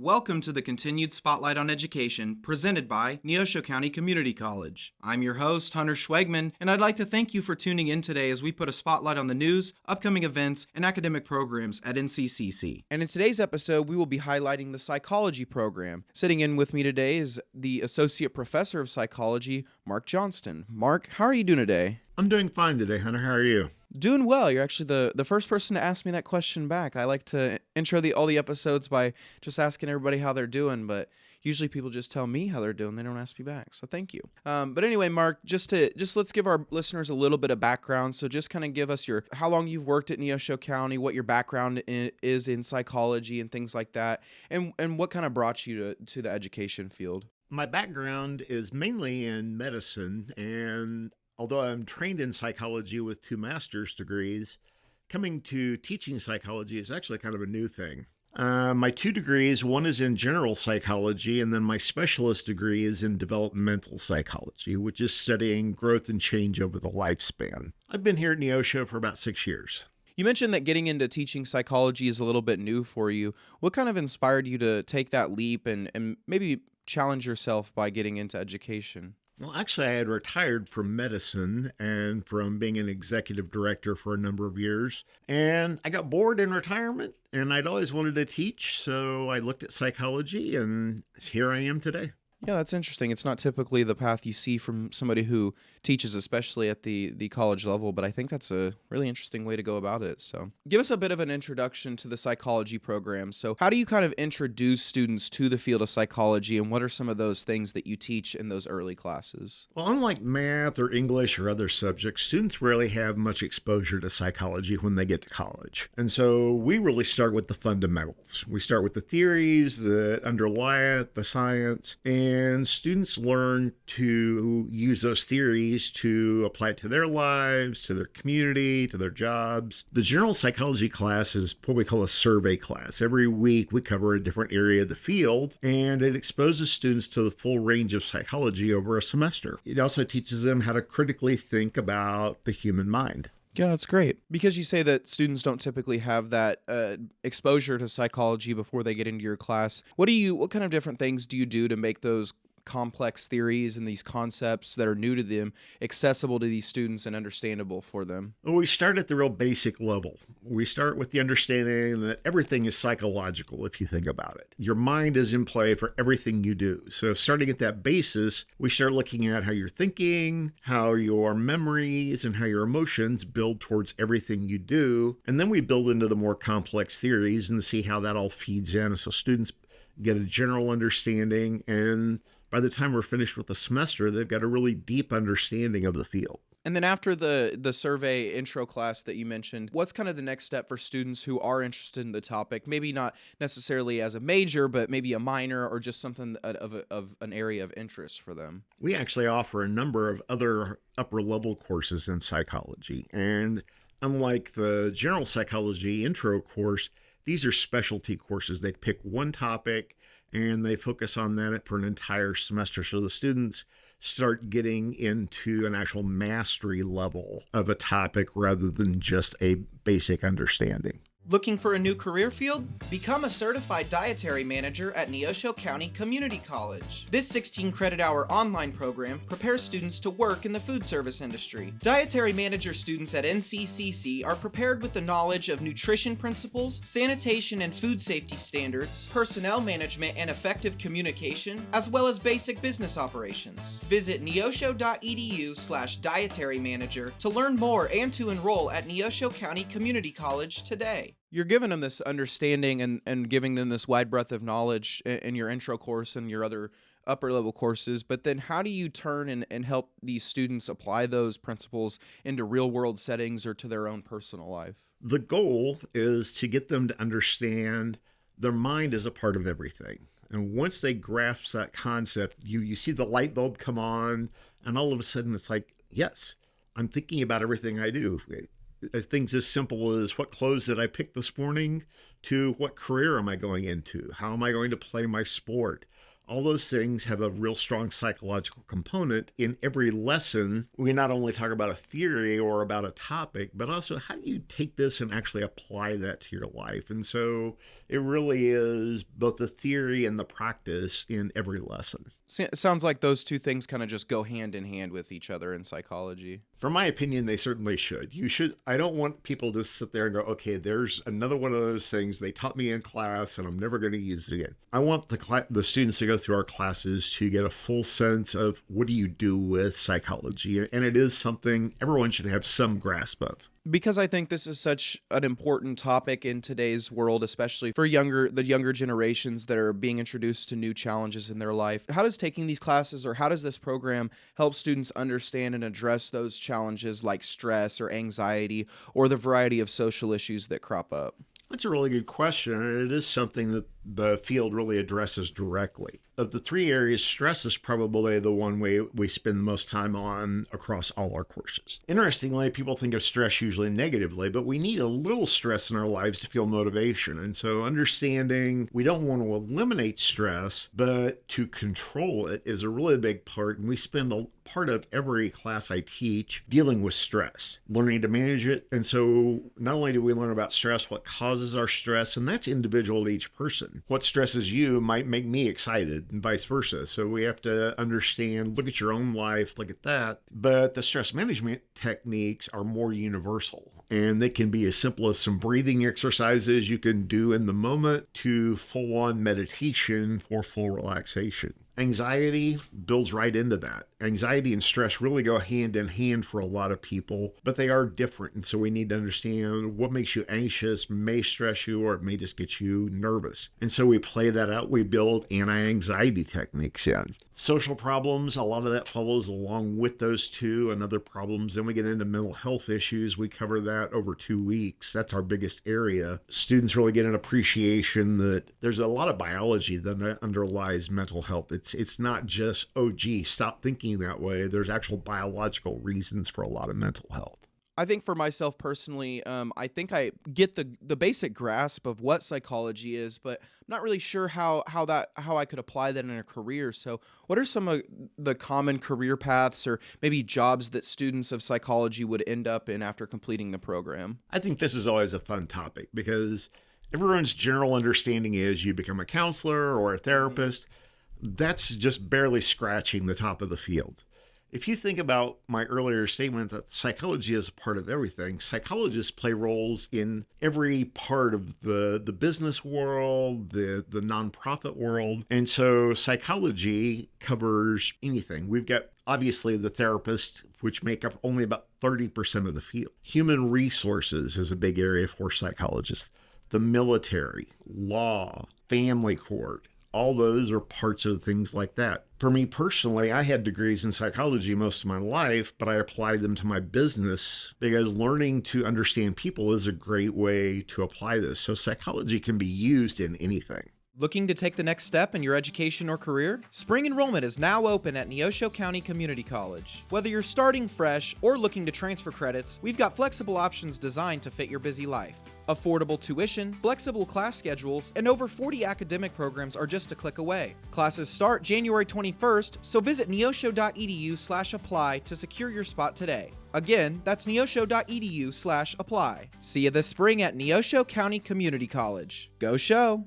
Welcome to the continued Spotlight on Education presented by Neosho County Community College. I'm your host, Huntyr Schwegman, and I'd like to thank you for tuning in today as we put a spotlight on the news, upcoming events, and academic programs at NCCC. And in today's episode, we will be highlighting the Psychology Program. Sitting in with me today is the Associate Professor of Psychology, Mark Johnston. Mark, how are you doing today? I'm doing fine today, Hunter. How are you? Doing well. You're actually the first person to ask me that question back. I like to intro all the episodes by just asking everybody how they're doing, but usually people just tell me how they're doing. They don't ask me back, so thank you. But anyway, Mark, just let's give our listeners a little bit of background. So just kind of give us how long you've worked at Neosho County, what your background is in psychology and things like that, and what kind of brought you to the education field. My background is mainly in medicine, and although I'm trained in psychology with 2 master's degrees, coming to teaching psychology is actually kind of a new thing. My 2 degrees, one is in general psychology, and then my specialist degree is in developmental psychology, which is studying growth and change over the lifespan. I've been here at Neosho for about 6 years. You mentioned that getting into teaching psychology is a little bit new for you. What kind of inspired you to take that leap and maybe challenge yourself by getting into education? Well, actually, I had retired from medicine and from being an executive director for a number of years. And I got bored in retirement, and I'd always wanted to teach. So I looked at psychology, and here I am today. Yeah, that's interesting. It's not typically the path you see from somebody who teaches, especially at the college level, but I think that's a really interesting way to go about it. So give us a bit of an introduction to the psychology program. So how do you kind of introduce students to the field of psychology, and what are some of those things that you teach in those early classes? Well, unlike math or English or other subjects, students rarely have much exposure to psychology when they get to college. And so we really start with the fundamentals. We start with the theories that underlie it, the science, and students learn to use those theories to apply it to their lives, to their community, to their jobs. The general psychology class is what we call a survey class. Every week we cover a different area of the field, and it exposes students to the full range of psychology over a semester. It also teaches them how to critically think about the human mind. Yeah, that's great. Because you say that students don't typically have that exposure to psychology before they get into your class. What kind of different things do you do to make those complex theories and these concepts that are new to them accessible to these students and understandable for them? Well, we start at the real basic level. We start with the understanding that everything is psychological if you think about it. Your mind is in play for everything you do. So starting at that basis, we start looking at how you're thinking, how your memories and how your emotions build towards everything you do. And then we build into the more complex theories and see how that all feeds in. So students get a general understanding, and by the time we're finished with the semester, they've got a really deep understanding of the field. And then after the survey intro class that you mentioned, what's kind of the next step for students who are interested in the topic? Maybe not necessarily as a major, but maybe a minor or just something of an area of interest for them. We actually offer a number of other upper level courses in psychology. And unlike the general psychology intro course, these are specialty courses. They pick one topic and they focus on that for an entire semester. So the students start getting into an actual mastery level of a topic rather than just a basic understanding. Looking for a new career field? Become a certified dietary manager at Neosho County Community College. This 16-credit-hour online program prepares students to work in the food service industry. Dietary manager students at NCCC are prepared with the knowledge of nutrition principles, sanitation and food safety standards, personnel management and effective communication, as well as basic business operations. Visit neosho.edu/dietary manager to learn more and to enroll at Neosho County Community College today. You're giving them this understanding and giving them this wide breadth of knowledge in your intro course and your other upper level courses, but then how do you turn and help these students apply those principles into real world settings or to their own personal life? The goal is to get them to understand their mind is a part of everything. And once they grasp that concept, you see the light bulb come on, and all of a sudden it's like, yes, I'm thinking about everything I do. Things as simple as what clothes did I pick this morning to what career am I going into? How am I going to play my sport? All those things have a real strong psychological component. In every lesson, we not only talk about a theory or about a topic, but also how do you take this and actually apply that to your life? And so it really is both the theory and the practice in every lesson. Sounds like those two things kind of just go hand in hand with each other in psychology. From my opinion, they certainly should. I don't want people to sit there and go, okay, there's another one of those things they taught me in class and I'm never going to use it again. I want the students to go through our classes to get a full sense of what do you do with psychology? And it is something everyone should have some grasp of. Because I think this is such an important topic in today's world, especially for the younger generations that are being introduced to new challenges in their life. How does taking these classes, or how does this program help students understand and address those challenges like stress or anxiety or the variety of social issues that crop up? That's a really good question, and it is something that the field really addresses directly. Of the three areas, stress is probably the one we spend the most time on across all our courses. Interestingly, people think of stress usually negatively, but we need a little stress in our lives to feel motivation. And so understanding we don't want to eliminate stress, but to control it is a really big part. And we spend a part of every class I teach dealing with stress, learning to manage it. And so not only do we learn about stress, what causes our stress, and that's individual to each person. What stresses you might make me excited and vice versa. So we have to understand, look at your own life, look at that. But the stress management techniques are more universal, and they can be as simple as some breathing exercises you can do in the moment to full-on meditation for full relaxation. Anxiety builds right into that. Anxiety and stress really go hand in hand for a lot of people, but they are different. And so we need to understand what makes you anxious may stress you, or it may just get you nervous. And so we play that out. We build anti-anxiety techniques in. Social problems, a lot of that follows along with those two and other problems. Then we get into mental health issues. We cover that over 2 weeks. That's our biggest area. Students really get an appreciation that there's a lot of biology that underlies mental health. It's not just, oh, gee, stop thinking that way. There's actual biological reasons for a lot of mental health. I think for myself personally, I think I get the basic grasp of what psychology is, but I'm not really sure how I could apply that in a career. So what are some of the common career paths or maybe jobs that students of psychology would end up in after completing the program? I think this is always a fun topic because everyone's general understanding is you become a counselor or a therapist. That's just barely scratching the top of the field. If you think about my earlier statement that psychology is a part of everything, psychologists play roles in every part of the business world, the nonprofit world. And so psychology covers anything. We've got obviously the therapists, which make up only about 30% of the field. Human resources is a big area for psychologists. The military, law, family court, all those are parts of things like that. For me personally, I had degrees in psychology most of my life, but I applied them to my business because learning to understand people is a great way to apply this. So psychology can be used in anything. Looking to take the next step in your education or career? Spring enrollment is now open at Neosho County Community College. Whether you're starting fresh or looking to transfer credits, we've got flexible options designed to fit your busy life. Affordable tuition, flexible class schedules, and over 40 academic programs are just a click away. Classes start January 21st, so visit neosho.edu/apply to secure your spot today. Again, that's neosho.edu/apply. See you this spring at Neosho County Community College. Go Show!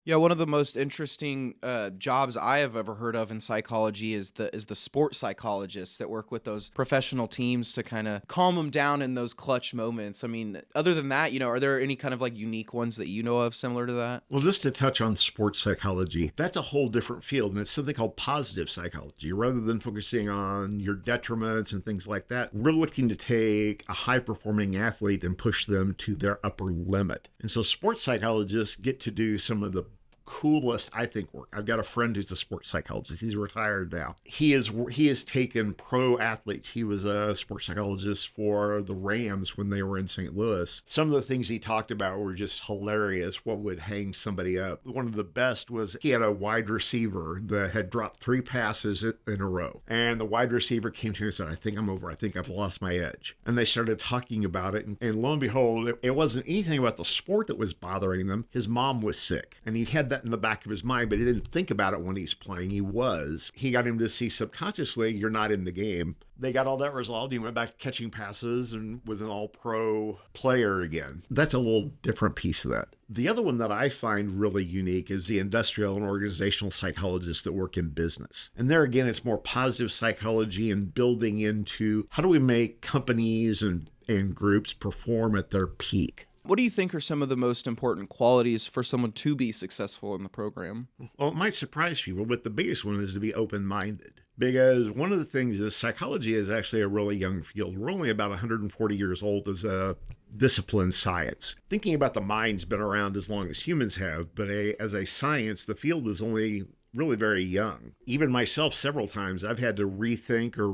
Yeah, one of the most interesting jobs I have ever heard of in psychology is the sport psychologists that work with those professional teams to kind of calm them down in those clutch moments. I mean, other than that, are there any kind of like unique ones that you know of similar to that? Well, just to touch on sports psychology, that's a whole different field, and it's something called positive psychology. Rather than focusing on your detriments and things like that, we're looking to take a high-performing athlete and push them to their upper limit. And so sports psychologists get to do some of the coolest, I think, work. I've got a friend who's a sports psychologist. He's retired now. He has taken pro athletes. He was a sports psychologist for the Rams when they were in St. Louis. Some of the things he talked about were just hilarious. What would hang somebody up? One of the best was he had a wide receiver that had dropped 3 passes in a row. And the wide receiver came to him and said, I think I'm over. I think I've lost my edge. And they started talking about it. And lo and behold, it wasn't anything about the sport that was bothering them. His mom was sick. And he had that in the back of his mind, but he didn't think about it when he's playing. He got him to see subconsciously, you're not in the game. They got all that resolved. He went back to catching passes and was an all-pro player again. That's a little different piece of that. The other one that I find really unique is the industrial and organizational psychologists that work in business. And there again, it's more positive psychology and building into how do we make companies and groups perform at their peak. What do you think are some of the most important qualities for someone to be successful in the program? Well, it might surprise people, but the biggest one is to be open-minded. Because one of the things is psychology is actually a really young field. We're only about 140 years old as a discipline science. Thinking about the mind's been around as long as humans have, but as a science, the field is only really very young. Even myself, several times, I've had to rethink or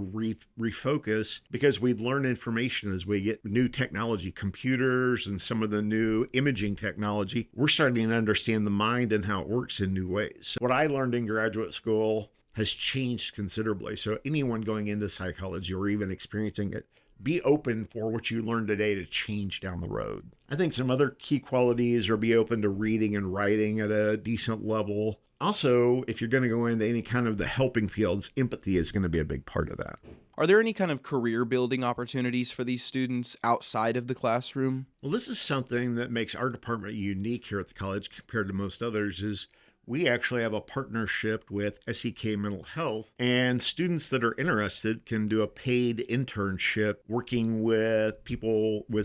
refocus because we learn information as we get new technology, computers and some of the new imaging technology. We're starting to understand the mind and how it works in new ways. So what I learned in graduate school has changed considerably. So anyone going into psychology or even experiencing it, be open for what you learn today to change down the road. I think some other key qualities are be open to reading and writing at a decent level. Also, if you're going to go into any kind of the helping fields, empathy is going to be a big part of that. Are there any kind of career building opportunities for these students outside of the classroom? Well, this is something that makes our department unique here at the college compared to most others is we actually have a partnership with SEK Mental Health, and students that are interested can do a paid internship working with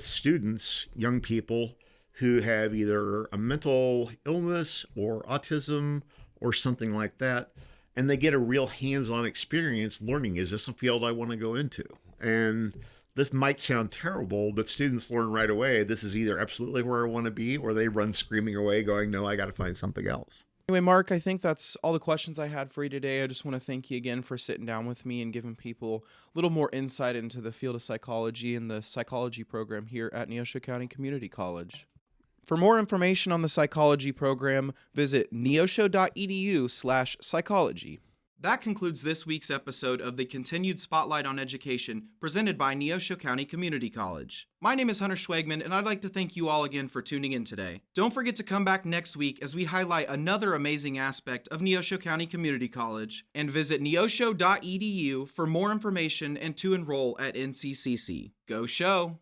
students, young people who have either a mental illness or autism or something like that. And they get a real hands-on experience learning, is this a field I want to go into? And this might sound terrible, but students learn right away, this is either absolutely where I want to be, or they run screaming away going, no, I got to find something else. Anyway, Mark, I think that's all the questions I had for you today. I just want to thank you again for sitting down with me and giving people a little more insight into the field of psychology and the psychology program here at Neosho County Community College. For more information on the psychology program, visit neosho.edu/psychology. That concludes this week's episode of the Continued Spotlight on Education presented by Neosho County Community College. My name is Huntyr Schwegman, and I'd like to thank you all again for tuning in today. Don't forget to come back next week as we highlight another amazing aspect of Neosho County Community College, and visit neosho.edu for more information and to enroll at NCCC. Go Show!